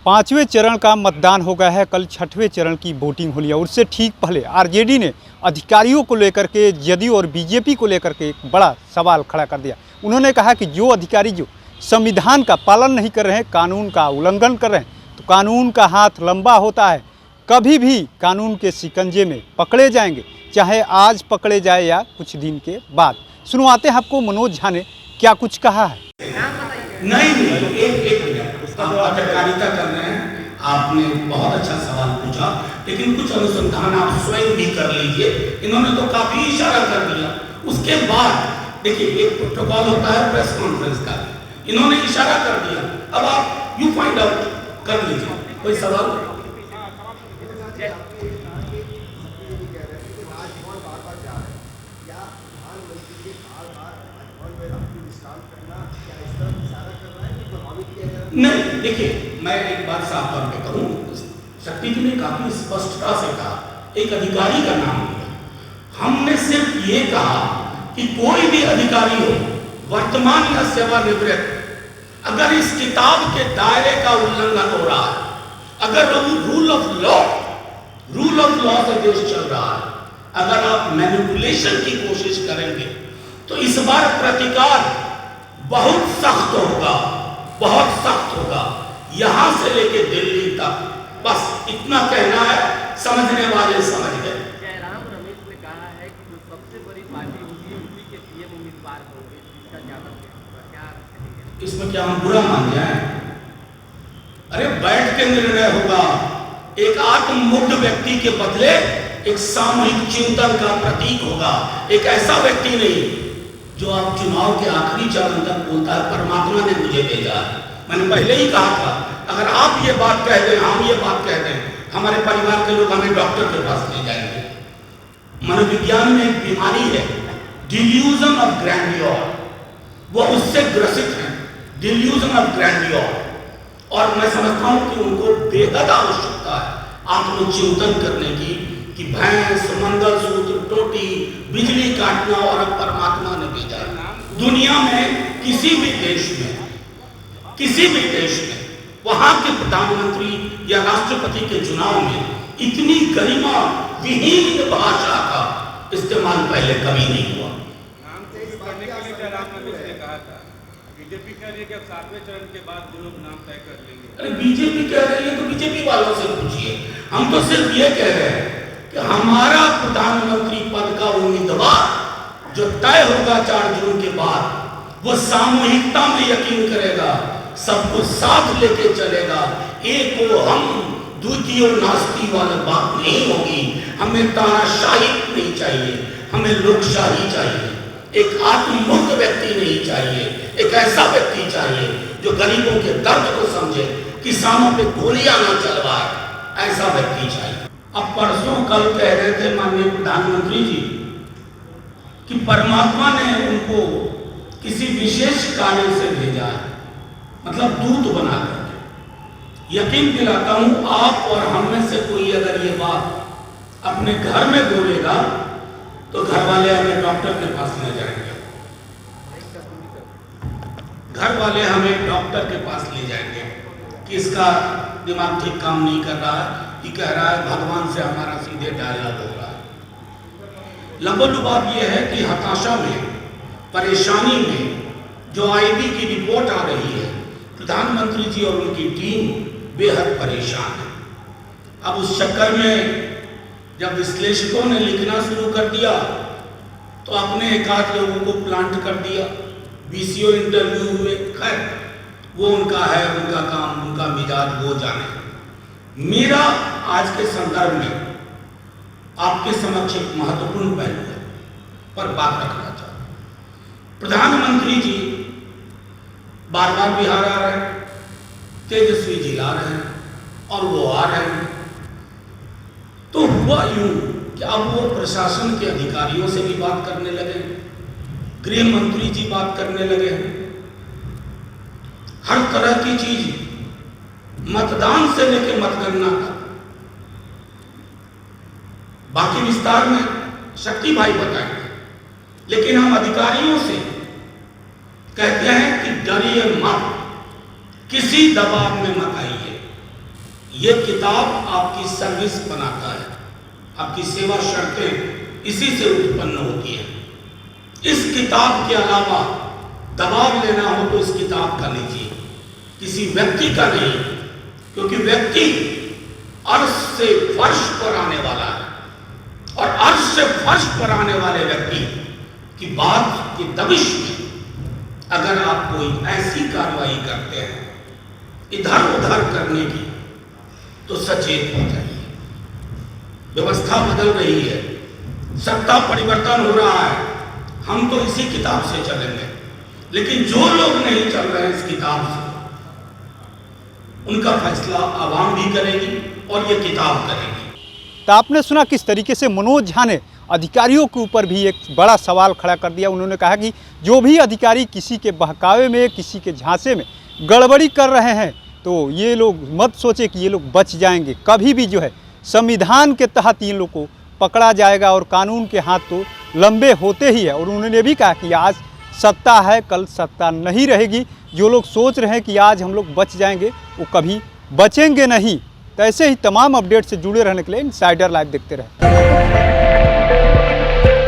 पांचवें चरण का मतदान हो गया है। कल छठवें चरण की वोटिंग होनी है। उससे ठीक पहले आरजेडी ने अधिकारियों को लेकर के, जदयू और बीजेपी को लेकर के एक बड़ा सवाल खड़ा कर दिया। उन्होंने कहा कि जो अधिकारी जो संविधान का पालन नहीं कर रहे हैं, कानून का उल्लंघन कर रहे हैं, तो कानून का हाथ लंबा होता है, कभी भी कानून के शिकंजे में पकड़े जाएंगे, चाहे आज पकड़े जाए या कुछ दिन के बाद। सुनवाते हैं आपको मनोज झा ने क्या कुछ कहा है। नहीं, एक मिनट, आप पत्रकारिता कर रहे हैं, आपने बहुत अच्छा सवाल पूछा, लेकिन कुछ अनुसंधान आप स्वयं भी कर लीजिए। इन्होंने तो काफी इशारा कर दिया। उसके बाद देखिए, एक प्रोटोकॉल होता है प्रेस कॉन्फ्रेंस का, इन्होंने इशारा कर दिया। अब आप यू फाइंड आउट कर लीजिए। कोई सवाल? नहीं, देखिए, मैं एक बात साफ तौर पे कहूँ, शक्ति जी ने काफी स्पष्टता से कहा, एक अधिकारी का नाम लिया। हमने सिर्फ ये कहा कि कोई भी अधिकारी हो, वर्तमान या सेवानिवृत्त, अगर इस किताब के दायरे का उल्लंघन हो रहा है, अगर रूल ऑफ लॉ से देश चल रहा है, अगर आप मैनिपुलेशन की कोशिश करेंगे, तो इस बार प्रतिकार बहुत सख्त होगा, बहुत सख्त होगा, यहां से लेके दिल्ली तक। बस इतना कहना है, समझने वाले समझ गए। जयराम रमेश ने कहा है कि जो सबसे बड़ी पार्टी होगी यूपी के पीएम उम्मीदवार होंगे, इसका ज्यादा क्या? इसमें क्या हम बुरा मान जाए? अरे बैठ के निर्णय होगा। एक आत्ममुग्ध व्यक्ति के बदले एक सामूहिक चिंतन का प्रतीक होगा। एक ऐसा व्यक्ति नहीं जो आप चुनाव के आखिरी चरण तक बोलता है परमात्मा ने मुझे भेजा है। मैंने पहले ही कहा था, अगर आप ये बात कह दें, हम ये बात कह दें, हमारे परिवार के लोग हमें डॉक्टर के पास ले जाएंगे। मनोविज्ञान में एक बीमारी है, डिल्यूजन ऑफ ग्रैंडियोर, वो उससे ग्रसित हैं, डिल्यूजन ऑफ ग्रैंडियोर। और मैं समझता हूं कि उनको बेहद आवश्यकता है आत्मचिंतन करने की, कि भैंस, मंगलसूत्र, टोटी, बिजली काटना और अब परमात्मा ने भेजा। दुनिया में किसी भी देश में वहां के प्रधानमंत्री या राष्ट्रपति के चुनाव में इतनी गरिमा विहीन भाषा का इस्तेमाल पहले कभी नहीं हुआ। नाम चेंज करने के लिए जयराम रमेश ने कहा था, बीजेपी कह रही है कि अब 7वें चरण के बाद जो लोग नाम तय कर लेंगे। अरे बीजेपी कह रही है तो बीजेपी वालों से पूछिए। हम तो सिर्फ ये कह रहे हैं कि हमारा प्रधानमंत्री पद का उम्मीदवार जो तय होगा 4 जून के बाद, वो सामूहिकता में यकीन करेगा, सबको साथ लेके चलेगा। एक को हम, द्वितीय नास्ती वाला बात नहीं होगी। हमें तानाशाही नहीं चाहिए, हमें लोकशाही चाहिए। एक आत्ममुक्त व्यक्ति नहीं चाहिए, एक ऐसा व्यक्ति चाहिए जो गरीबों के दर्द को समझे, किसानों पे गोलियां ना चलवाए, ऐसा व्यक्ति चाहिए। अब परसों कल कह रहे थे माननीय प्रधानमंत्री जी कि परमात्मा ने उनको किसी विशेष कार्य से भेजा है, मतलब दूत बना करके। यकीन दिलाता हूं, आप और हम में से कोई अगर ये बात अपने घर में बोलेगा तो घर वाले हमें डॉक्टर के पास ले जाएंगे, घर वाले हमें डॉक्टर के पास ले जाएंगे कि इसका दिमाग ठीक काम नहीं कर रहा है, कि कह रहा है भगवान से हमारा सीधे डायलॉग हो रहा है। लंबोलुबाब ये है कि हताशा में, परेशानी में जो आईबी की रिपोर्ट आ रही है, प्रधानमंत्री जी और उनकी टीम बेहद परेशान है। अब उस चक्कर में जब विश्लेषकों ने लिखना शुरू कर दिया तो अपने एकाध लोगों को प्लांट कर दिया, बीसीओ इंटरव्यू हुए। खैर, वो उनका है, उनका काम, उनका मिजाज, वो जाने। मेरा आज के संदर्भ में आपके समक्ष एक महत्वपूर्ण पहलू है पर बात रखना चाहता हूं। प्रधानमंत्री जी बार बार बिहार आ रहे हैं, तेजस्वी जी ला रहे हैं और वो आ रहे हैं, तो हुआ यूं कि अब वो प्रशासन के अधिकारियों से भी बात करने लगे, गृह मंत्री जी बात करने लगे, हर तरह की चीज, मतदान से लेकर मतगणना तक। बाकी विस्तार में शक्ति भाई बताएंगे, लेकिन हम अधिकारियों से कहते हैं कि डरिए मत, किसी दबाव में मत आइए। ये किताब आपकी सर्विस बनाता है, आपकी सेवा शर्तें इसी से उत्पन्न होती हैं। इस किताब के अलावा दबाव लेना हो तो इस किताब का लीजिए, किसी व्यक्ति का नहीं, क्योंकि व्यक्ति अर्श से फर्श पर आने वाला है और अर्श से फर्श पर आने वाले व्यक्ति की बात की दबिश में अगर आप कोई ऐसी कार्रवाई करते हैं इधर उधर करने की, तो सचेत हो जाइए। व्यवस्था बदल रही है, सत्ता परिवर्तन हो रहा है, हम तो इसी किताब से चलेंगे, लेकिन जो लोग नहीं चल रहे इस किताब से, उनका फैसला आवाम भी करेगी और ये किताब करेगी। तो आपने सुना किस तरीके से मनोज झा ने अधिकारियों के ऊपर भी एक बड़ा सवाल खड़ा कर दिया। उन्होंने कहा कि जो भी अधिकारी किसी के बहकावे में, किसी के झांसे में गड़बड़ी कर रहे हैं, तो ये लोग मत सोचे कि ये लोग बच जाएंगे। कभी भी जो है संविधान के तहत इन लोग को पकड़ा जाएगा और कानून के हाथ तो लंबे होते ही है। और उन्होंने भी कहा कि आज सत्ता है, कल सत्ता नहीं रहेगी। जो लोग सोच रहे हैं कि आज हम लोग बच जाएंगे, वो कभी बचेंगे नहीं। तो ऐसे ही तमाम अपडेट से जुड़े रहने के लिए इनसाइडर लाइव देखते रहें।